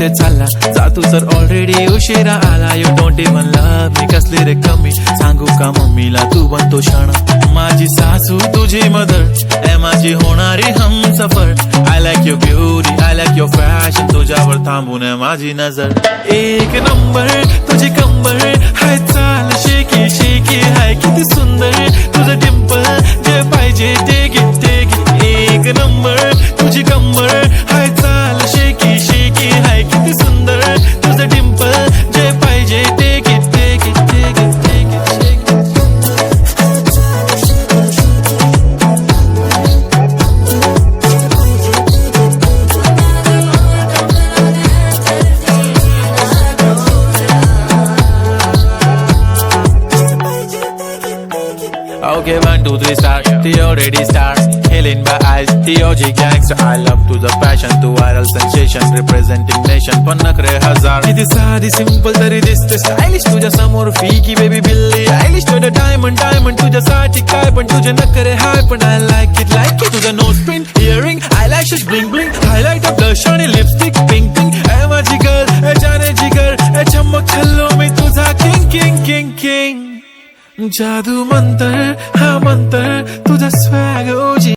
कुठे चालला जा तू तर ऑलरेडी उशिरा आला. You don't even love me, कसली रे कमी सांगू का मम्मीला तू बनतो क्षण. माझी सासू तुझी मदर ए माझी होणारी Humsafar. I like your beauty, I like your fashion, तुझ्यावर थांबून माझी नजर. एक नंबर तुझी कंबर हाय, चाल शेकी शेकी हाय, किती सुंदर तुझं डिंपल, जे पाहिजे ते घे ते घे. एक नंबर तुझी कंबर हाय, चाल शेकी शेकी हाय, किती सुंदर तुझं डिंपल, जे पाहिजे ते घे ते घे ते घे ते घे. Okay, 1, 2, 3 start. The already starts. Killing my eyes. The OG gangster. I love to the passion, to viral sensation, representing nation. पण नखरे हजार. किती साधी simple तरी दिसते stylish तुझ्या समोर. फीकी baby बिल्ली आयलिश तुझं diamond diamond तुझ्यासाठी काय पण तुझे नखरे हाय. पण I like it तुझं nose print, earring, eyelashes bling bling, highlight of blush आणि lipstick pink pink. ए माझी girl, ए जाने जिगर, ए चमक छल्लो मी तुझा king king king king. जादू मंतर हा मंतर तुझा स्वॅग ओजी.